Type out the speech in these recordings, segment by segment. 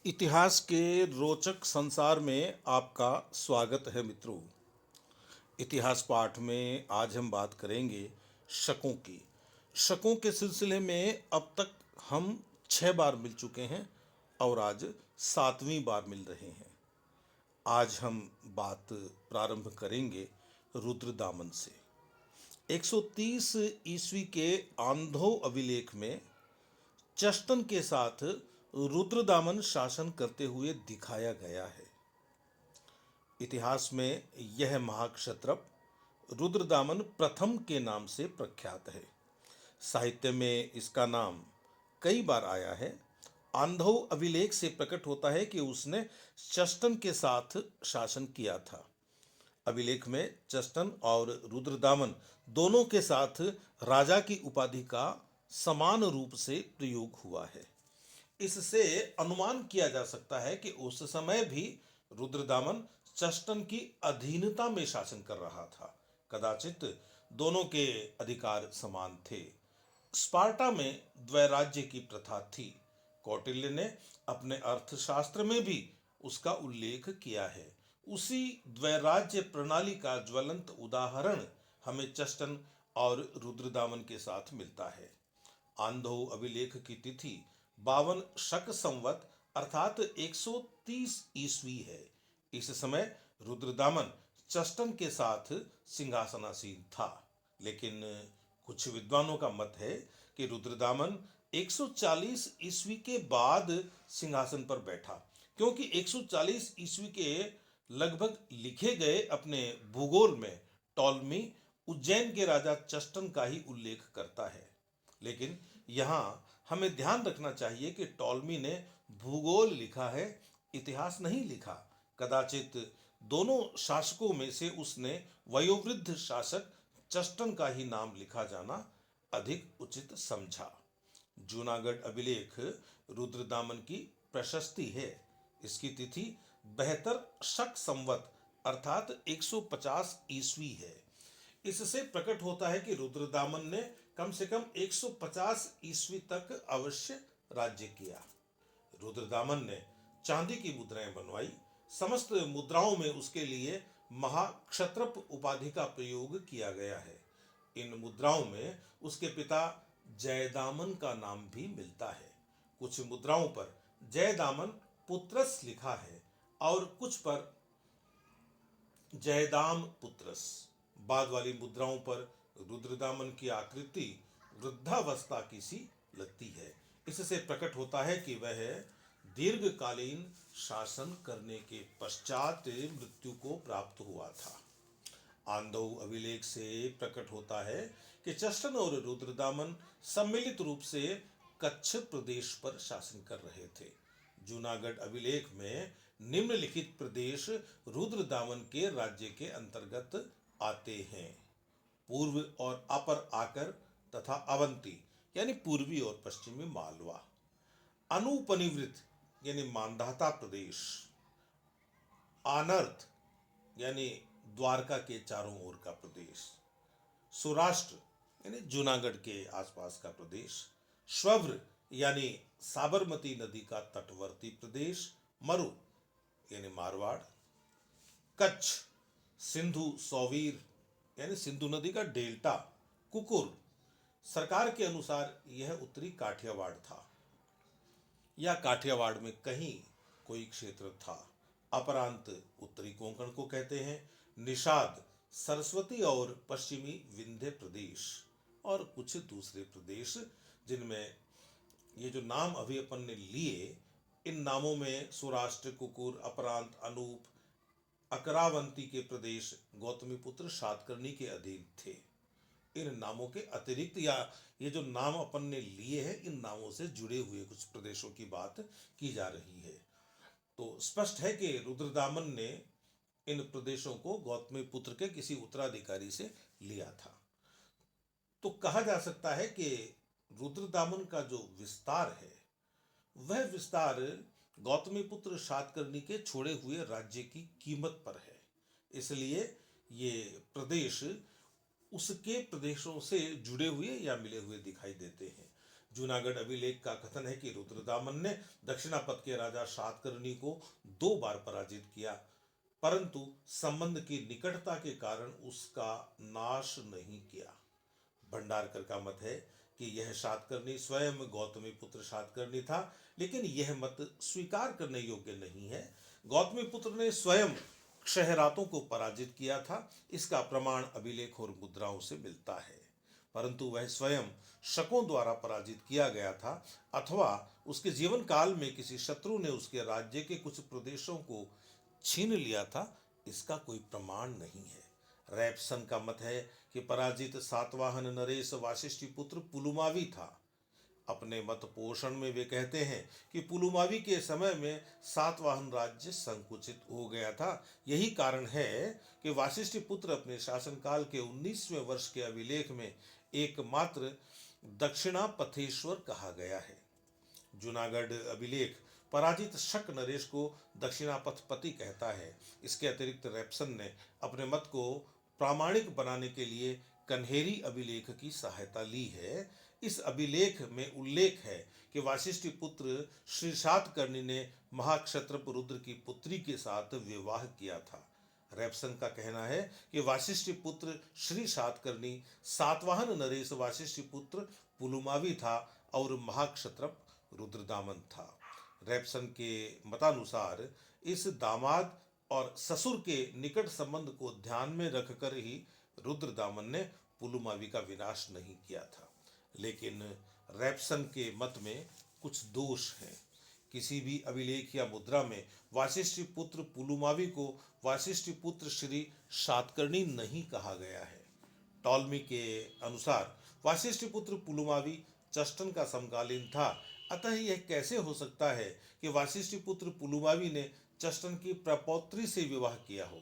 इतिहास के रोचक संसार में आपका स्वागत है मित्रों। इतिहास पाठ में आज हम बात करेंगे शकों की। शकों के सिलसिले में अब तक हम 6 बार मिल चुके हैं और आज 7वीं बार मिल रहे हैं। आज हम बात प्रारंभ करेंगे रुद्रदामन से। 130 ईस्वी के आंधो अभिलेख में चष्टन के साथ रुद्रदामन शासन करते हुए दिखाया गया है। इतिहास में यह महाक्षत्रप रुद्रदामन प्रथम के नाम से प्रख्यात है। साहित्य में इसका नाम कई बार आया है। आंधो अभिलेख से प्रकट होता है कि उसने चष्टन के साथ शासन किया था। अभिलेख में चष्टन और रुद्रदामन दोनों के साथ राजा की उपाधि का समान रूप से प्रयोग हुआ है। इससे अनुमान किया जा सकता है कि उस समय भी रुद्रदामन चष्टन की अधीनता में शासन कर रहा था। कदाचित दोनों के अधिकार समान थे। स्पार्टा में द्वैराज्य की प्रथा थी। कौटिल्य ने अपने अर्थशास्त्र में भी उसका उल्लेख किया है। उसी द्वैराज्य प्रणाली का ज्वलंत उदाहरण हमें चष्टन और रुद्रदामन के साथ मिलता है। आंधो अभिलेख की तिथि 52 शक संवत अर्थात 130 ईस्वी है। इस समय रुद्रदामन चष्टन के साथ सिंहासनासीन था, लेकिन कुछ विद्वानों का मत है कि रुद्रदामन 140 ईस्वी के बाद सिंहासन पर बैठा, क्योंकि 140 ईस्वी के लगभग लिखे गए अपने भूगोल में टॉलमी उज्जैन के राजा चष्टन का ही उल्लेख करता है। लेकिन यहाँ हमें ध्यान रखना चाहिए कि टॉलमी ने भूगोल लिखा है, इतिहास नहीं लिखा। कदाचित दोनों शासकों में से उसने वयोवृद्ध शासक चष्टन का ही नाम लिखा जाना अधिक उचित समझा। जूनागढ़ अभिलेख रुद्रदामन की प्रशस्ति है। इसकी तिथि 72 शक संवत अर्थात 150 ईस्वी है। इससे प्रकट होता है कि रुद्रदामन ने कम से कम 150 ईस्वी तक अवश्य राज्य किया। रुद्रदामन ने चांदी की मुद्राएं बनवाई। समस्त मुद्राओं में उसके लिए महाक्षत्रप उपाधि का प्रयोग किया गया है। इन मुद्राओं में उसके पिता जयदामन का नाम भी मिलता है। कुछ मुद्राओं पर जयदामन पुत्रस लिखा है और कुछ पर जयदाम पुत्रस। बाद वाली मुद्राओं पर रुद्रदामन की आकृति वृद्धावस्था की सी लगती है। इससे प्रकट होता है कि वह दीर्घकालीन शासन करने के पश्चात मृत्यु को प्राप्त हुआ था। आंधो अभिलेख से प्रकट होता है कि चष्टन और रुद्रदामन सम्मिलित रूप से कच्छ प्रदेश पर शासन कर रहे थे। जूनागढ़ अभिलेख में निम्नलिखित प्रदेश रुद्रदामन के राज्य के अंतर्गत आते हैं: पूर्व और अपर आकर तथा अवंती यानी पूर्वी और पश्चिमी मालवा, अनुपनिवृत यानी मानधाता प्रदेश, आनर्त यानी द्वारका के चारों ओर का प्रदेश, सौराष्ट्र यानी जूनागढ़ के आसपास का प्रदेश, श्वभ्र यानी साबरमती नदी का तटवर्ती प्रदेश, मरु यानी मारवाड़, कच्छ, सिंधु सौवीर यानी सिंधु नदी का डेल्टा, कुकुर। सरकार के अनुसार यह उत्तरी काठियावाड़ था या काठियावाड़ में कहीं कोई क्षेत्र था। अपरांत उत्तरी कोंकण को कहते हैं, निषाद, सरस्वती और पश्चिमी विंध्य प्रदेश और कुछ दूसरे प्रदेश, जिनमें ये जो नाम अभी अपन ने लिए, इन नामों में सौराष्ट्र, कुकुर, अपरांत, अनूप, अकरावंती के प्रदेश गौतमीपुत्र सातकर्णी के अधीन थे। इन नामों के अतिरिक्त या ये जो नाम अपन ने लिए हैं, इन नामों से जुड़े हुए कुछ प्रदेशों की बात की जा रही है। तो स्पष्ट है कि रुद्रदामन ने इन प्रदेशों को गौतमीपुत्र के किसी उत्तराधिकारी से लिया था। तो कहा जा सकता है कि रुद्रदामन का जो विस्तार है, वह विस्तार गौतमीपुत्र सातकर्णी के छोड़े हुए राज्य की कीमत पर है। इसलिए ये प्रदेश उसके प्रदेशों से जुड़े हुए या मिले हुए दिखाई देते हैं। जूनागढ़ अभिलेख का कथन है कि रुद्रदामन ने दक्षिणापथ के राजा सातकर्णी को 2 बार पराजित किया, परंतु संबंध की निकटता के कारण उसका नाश नहीं किया। भंडारकर का मत है कि यह सातकर्णी स्वयं गौतमी पुत्र सातकर्णी था, लेकिन यह मत स्वीकार करने योग्य नहीं है। गौतमी पुत्र ने स्वयं क्षयरातों को पराजित किया था, इसका प्रमाण अभिलेख और मुद्राओं से मिलता है। परंतु वह स्वयं शकों द्वारा पराजित किया गया था, अथवा उसके जीवन काल में किसी शत्रु ने उसके राज्य के कुछ प्रदेशों को छीन लिया था, इसका कोई प्रमाण नहीं है। रैपसन का मत है कि पराजित सातवाहन नरेश वाशिष्ठी पुत्र पुलुमावी था। अपने मत पोषण में वे कहते हैं कि पुलुमावी के समय में सातवाहन राज्य संकुचित हो गया था। यही कारण है कि वाशिष्ठी पुत्र अपने शासनकाल के 19वें वर्ष के अभिलेख में एकमात्र दक्षिणापथेश्वर कहा गया है। जूनागढ़ अभिलेख पराजित शक नरेश को दक्षिणापथपति कहता है। इसके अतिरिक्त रैपसन ने अपने मत को प्रामाणिक बनाने के लिए कन्हेरी अभिलेख की सहायता ली है। इस अभिलेख में उल्लेख है कि वाशिष्ठी पुत्र श्री सातकर्णी ने महाक्षत्रप रुद्र की पुत्री के साथ विवाह किया था। रैपसन का कहना है कि वाशिष्ठी पुत्र श्री सातकर्णी सातवाहन नरेश वाशिष्ठी पुत्र पुलुमावी था और महाक्षत्रप रुद्रदामन था। रैपसन के मतानुसार इस दामाद और ससुर के निकट संबंध को ध्यान में रखकर ही रुद्रदामन ने पुलुमावी का विनाश नहीं किया था। लेकिन रैपसन के मत में कुछ दोष हैं। किसी भी अभिलेख या मुद्रा में वाशिष्ठी पुत्र पुलुमावी को वाशिष्ठी पुत्र श्री सातकर्णी नहीं कहा गया है। टॉलमी के अनुसार वाशिष्ठी पुत्र पुलुमावी चस्टन का समकालीन था, अतः यह कैसे हो सकता है कि वाशिष्ठी पुत्र पुलुमावी ने चस्टन की प्रपौत्री से विवाह किया हो।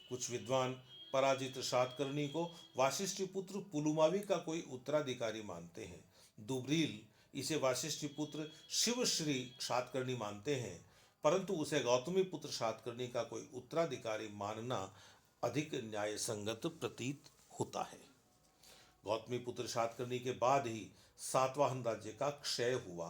कुछ विद्वान पराजित सातकर्णी को वाशिष्ठी पुत्र पुलुमावी का कोई उत्तराधिकारी मानते हैं। दुब्रील इसे वाशिष्ठी पुत्र शिवश्री सातकर्णी मानते हैं, परंतु उसे गौतमी पुत्र सातकर्णी का कोई उत्तराधिकारी मानना अधिक न्यायसंगत प्रतीत होता है। गौतमी पुत्र सातकर्णी के बाद ही सातवाहन राज्य का क्षय हुआ,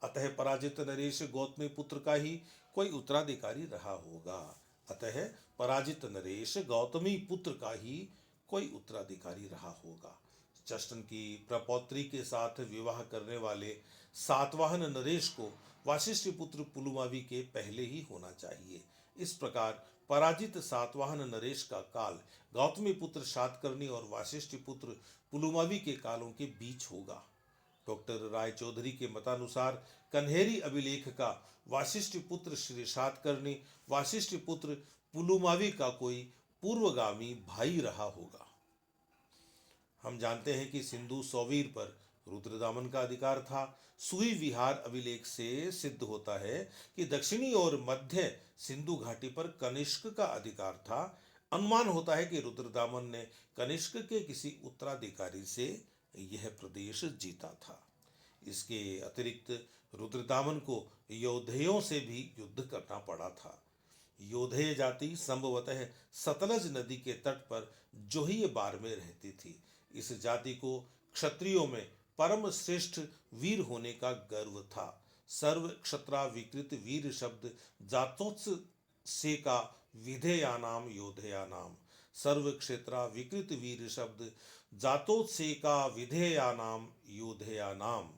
अतः पराजित नरेश गौतमी पुत्र का ही कोई उत्तराधिकारी रहा होगा। अतः पराजित नरेश गौतमी पुत्र का ही कोई उत्तराधिकारी रहा होगा। चस्टन की प्रपौत्री के साथ विवाह करने वाले सातवाहन नरेश को वाशिष्ठी पुत्र पुलुमावी के पहले ही होना चाहिए। इस प्रकार पराजित सातवाहन नरेश का काल गौतमी पुत्र सातकर्णी और वाशिष्ठी पुत्र पुलुमावी के कालों के बीच होगा। डॉक्टर राय चौधरी के मतानुसार कन्हेरी अभिलेख का वाशिष्ठी पुत्र श्री सातकर्णी वाशिष्ठी पुत्र पुलुमावी का कोई पूर्वगामी भाई रहा होगा। हम जानते हैं कि सिंधु सौवीर पर रुद्रदामन का अधिकार था। सुई विहार अभिलेख से सिद्ध होता है कि दक्षिणी और मध्य सिंधु घाटी पर कनिष्क का अधिकार था। अनुमान होता है कि रुद्रदामन ने कनिष्क के किसी उत्तराधिकारी से यह प्रदेश जीता था। इसके अतिरिक्त रुद्रदामन को योधेयों से भी युद्ध करना पड़ा था। योधेय जाति संभवतः सतलज नदी के तट पर जोहिए बार में रहती थी। इस जाति को क्षत्रियों में परम श्रेष्ठ वीर होने का गर्व था। सर्व क्षत्रा विकृत वीर शब्द जातोत्स से का विधेयानाम योधेयानाम। सर्व क्षेत्रा विकृत वीर शब्द जातोत्से का विधेयानाम योधेयानाम।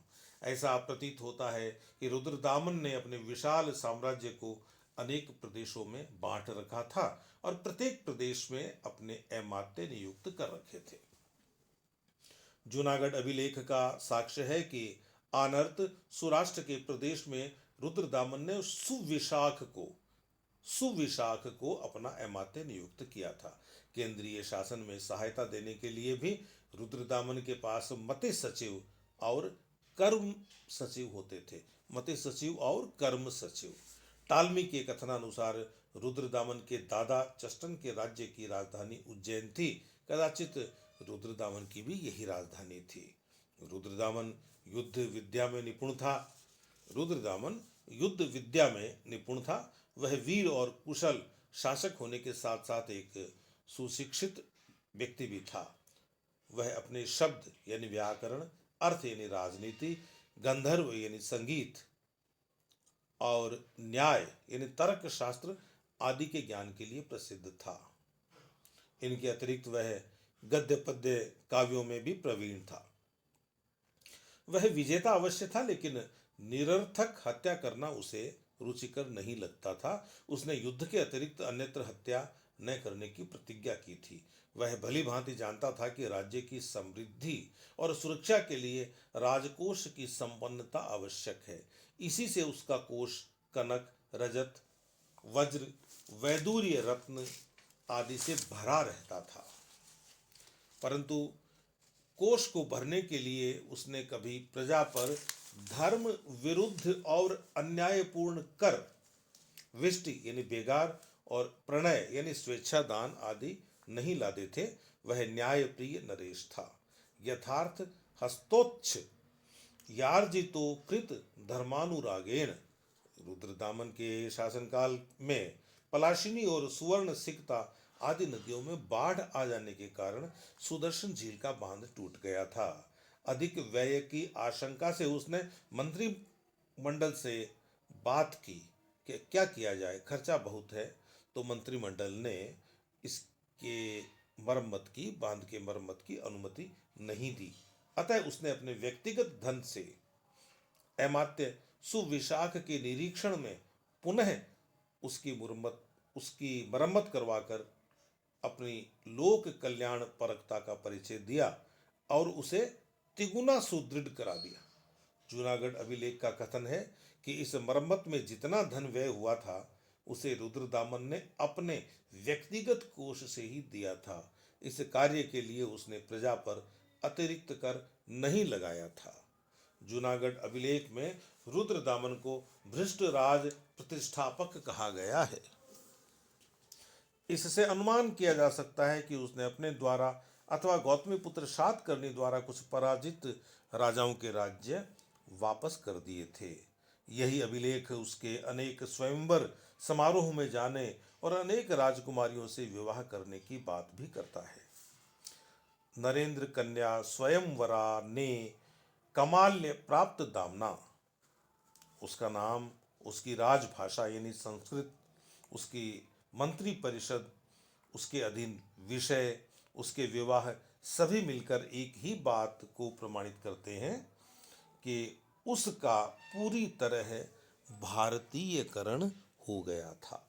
ऐसा प्रतीत होता है कि रुद्रदामन ने अपने विशाल साम्राज्य को अनेक प्रदेशों में बांट रखा था और प्रत्येक प्रदेश में अपने अमात्य नियुक्त कर रखे थे। जूनागढ़ अभिलेख का साक्ष्य है कि आनर्त सुराष्ट्र के प्रदेश में रुद्रदामन ने सुविशाख को अपना अमात्य नियुक्त किया था। केंद्रीय शासन में सहायता देने के लिए भी रुद्रदामन के पास मते सचिव और कर्म सचिव होते थे। मते सचिव और कर्म सचिव। टालमी के कथनानुसार रुद्रदामन के दादा चस्टन के राज्य की राजधानी उज्जैन थी। कदाचित रुद्रदामन की भी यही राजधानी थी। रुद्रदामन युद्ध विद्या में निपुण था। वह वीर और कुशल शासक होने के साथ साथ एक सुशिक्षित व्यक्ति भी था। वह अपने शब्द यानी व्याकरण, अर्थ यानी राजनीति, गंधर्व यानी संगीत और न्याय यानी तर्क शास्त्र आदि के ज्ञान के लिए प्रसिद्ध था। इनके अतिरिक्त वह गद्य पद्य काव्यों में भी प्रवीण था। वह विजेता अवश्य था, लेकिन निरर्थक हत्या करना उसे रुचिकर नहीं लगता था। उसने युद्ध के अतिरिक्त अन्यत्र हत्या न करने की प्रतिज्ञा की थी। वह भली भांति जानता था कि राज्य की समृद्धि और सुरक्षा के लिए राजकोष की संपन्नता आवश्यक है। इसी से उसका कोष कनक, रजत, वज्र, वैदूर्य, रत्न आदि से भरा रहता था। परंतु कोष को भरने के लिए उसने कभी प्रजा पर धर्म विरुद्ध और अन्यायपूर्ण कर, विष्टि यानी बेगार और प्रणय यानी स्वेच्छादान आदि नहीं लादे थे। वह न्यायप्रिय नरेश था। यथार्थ हस्तोच्छ यार्जितो कृत धर्मानुरागेण। रुद्रदामन के शासनकाल में पलाशिनी और सुवर्ण सिकता आदि नदियों में बाढ़ आ जाने के कारण सुदर्शन झील का बांध टूट गया था। अधिक व्यय की आशंका से उसने मंत्रिमंडल से बात की कि क्या किया जाए, खर्चा बहुत है। तो मंत्रिमंडल ने इसके बांध के मरम्मत की अनुमति नहीं दी। अतः उसने अपने व्यक्तिगत धन से अमात्य सुविशाख के निरीक्षण में पुनः उसकी मरम्मत करवाकर अपनी लोक कल्याण परकता का परिचय दिया और उसे तिगुना सुदृढ़ करा दिया। जूनागढ़ अभिलेख का कथन है कि इस मरम्मत में जितना धन व्यय हुआ था उसे रुद्रदामन ने अपने व्यक्तिगत कोष से ही दिया था। इस कार्य के लिए उसने प्रजा पर अतिरिक्त कर नहीं लगाया था। जूनागढ़ अभिलेख में रुद्रदामन को भ्रष्ट राज प्रतिष्ठापक कहा गया है। इससे अनुमान किया जा सकता है कि उसने अपने द्वारा अथवा गौतमीपुत्र शातकर्णी द्वारा कुछ पराजित राजाओं के राज्य वापस कर दिए थे। यही अभिलेख उसके अनेक स्वयंवर समारोह में जाने और अनेक राजकुमारियों से विवाह करने की बात भी करता है। नरेंद्र कन्या स्वयंवरा ने कमाल्य प्राप्त दामना। उसका नाम, उसकी राजभाषा यानी संस्कृत, उसकी मंत्री परिषद, उसके अधीन विषय, उसके विवाह सभी मिलकर एक ही बात को प्रमाणित करते हैं कि उसका पूरी तरह भारतीयकरण हो गया था।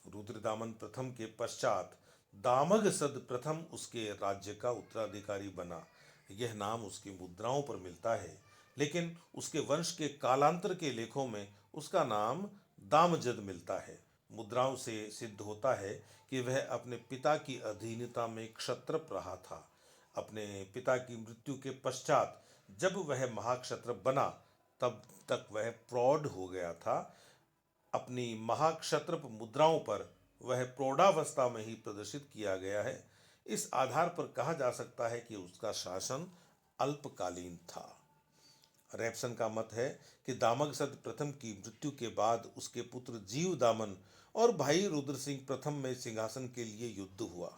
रुद्रदामन प्रथम के पश्चात दामगसद प्रथम उसके राज्य का उत्तराधिकारी बना। यह नाम उसकी मुद्राओं पर मिलता है, लेकिन उसके वंश के कालांतर के लेखों में उसका नाम दामजद मिलता है। मुद्राओं से सिद्ध होता है कि वह अपने पिता की अधीनता में क्षत्रप रहा था। अपने पिता की मृत्यु के पश्चात जब वह महाक्षत्रप बना तब तक वह प्रौढ़ हो गया था। अपनी महाक्षत्रप मुद्राओं पर वह प्रौढ़ावस्था में ही प्रदर्शित किया गया है। इस आधार पर कहा जा सकता है कि उसका शासन अल्पकालीन था। रैप्सन का मत है कि दामगसद प्रथम की मृत्यु के बाद उसके पुत्र जीवदामन और भाई रुद्र सिंह प्रथम में सिंहासन के लिए युद्ध हुआ।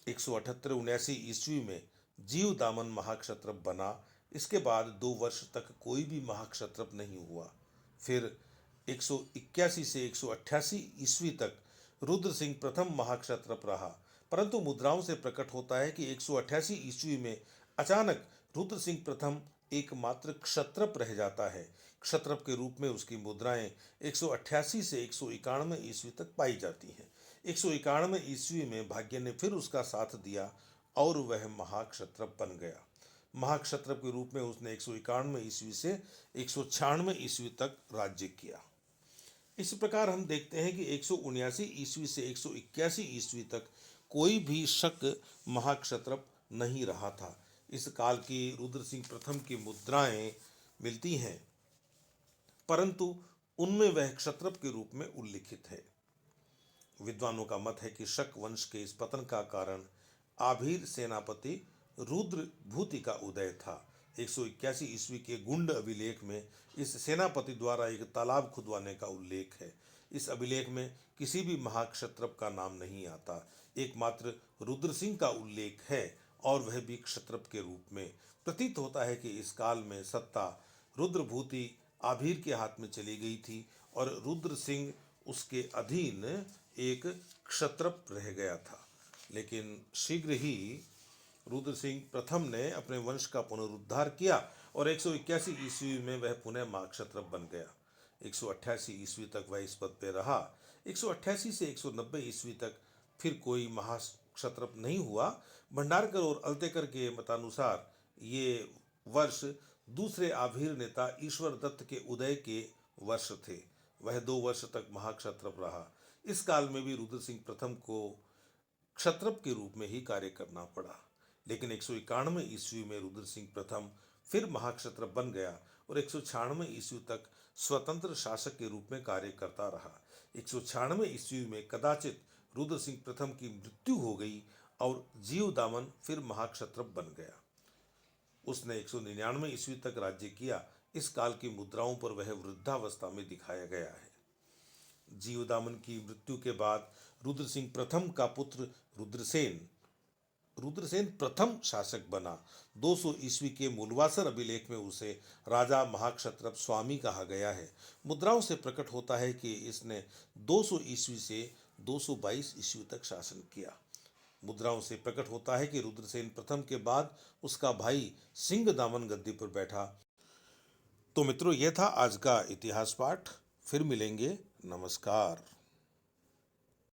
178-79 ईस्वी में जीवदामन महाक्षत्रप बना। इसके बाद 2 वर्ष तक कोई भी महाक्षत्रप नहीं हुआ। फिर 181 से 188 ईस्वी तक रुद्र सिंह प्रथम महाक्षत्रप रहा। परंतु मुद्राओं से प्रकट होता है कि 188 ईस्वी में अचानक रुद्र सिंह प्रथम एकमात्र क्षत्रप रह जाता है। क्षत्रप के रूप में उसकी मुद्राएं 188 से 191 ईस्वी तक पाई जाती हैं। 191 ईस्वी में भाग्य ने फिर उसका साथ दिया और वह महाक्षत्रप बन गया। महाक्षत्रप के रूप में उसने 191 ईस्वी से 196 ईस्वी तक राज्य किया। इस प्रकार हम देखते हैं कि 179 ईस्वी से 181 ईस्वी तक कोई भी शक महाक्षत्रप नहीं रहा था। इस काल की रुद्र सिंह प्रथम की मुद्राएं मिलती हैं, परंतु उनमें वह क्षत्रप के रूप में उल्लिखित है। विद्वानों का मत है कि शक वंश के इस पतन का कारण आभीर सेनापति रुद्र भूति का उदय था। 181 ईस्वी के गुंड अभिलेख में इस सेनापति द्वारा एक तालाब खुदवाने का उल्लेख है। इस अभिलेख में किसी भी महाक्षत्रप का नाम नहीं आता, एकमात्र रुद्र सिंह का उल्लेख है और वह भी क्षत्रप के रूप में। प्रतीत होता है कि इस काल में सत्ता रुद्रभूति आभीर के हाथ में चली गई थी और रुद्र सिंह उसके अधीन एक क्षत्रप रह गया था। लेकिन शीघ्र ही रुद्र सिंह प्रथम ने अपने वंश का पुनरुद्धार किया और 181 ईस्वी में वह पुनः महाक्षत्रप बन गया। 188 ईस्वी तक वह इस पद पर रहा। 188 से 190 ईस्वी तक फिर कोई महाक्षत्रप नहीं हुआ। भंडारकर और अल्तेकर के मतानुसार ये वर्ष दूसरे आभीर नेता ईश्वर दत्त के उदय के वर्ष थे। वह 2 वर्ष तक महाक्षत्रप रहा। इस काल में भी रुद्र सिंह प्रथम को क्षत्रप के रूप में ही कार्य करना पड़ा। लेकिन 191 ईस्वी में रुद्र सिंह प्रथम फिर महाक्षत्रप बन गया और 196 ईस्वी तक स्वतंत्र शासक के रूप में कार्य करता रहा। 196 ईस्वी में कदाचित रुद्र सिंह प्रथम की मृत्यु हो गई और जीवदामन फिर महाक्षत्रप बन गया। उसने 199 ईस्वी तक राज्य किया। इस काल की मुद्राओं पर वह वृद्धावस्था में दिखाया गया है। जीवदामन की मृत्यु के बाद रुद्र सिंह प्रथम का पुत्र रुद्रसेन प्रथम शासक बना। 200 ईस्वी के मूलवासर अभिलेख में उसे राजा महाक्षत्रप स्वामी कहा गया है। मुद्राओं से प्रकट होता है कि इसने 200 ईस्वी से 222 ईस्वी तक शासन किया। मुद्राओं से प्रकट होता है कि रुद्रसेन प्रथम के बाद उसका भाई सिंहदामन गद्दी पर बैठा। तो मित्रों, यह था आज का इतिहास पाठ। फिर मिलेंगे। नमस्कार।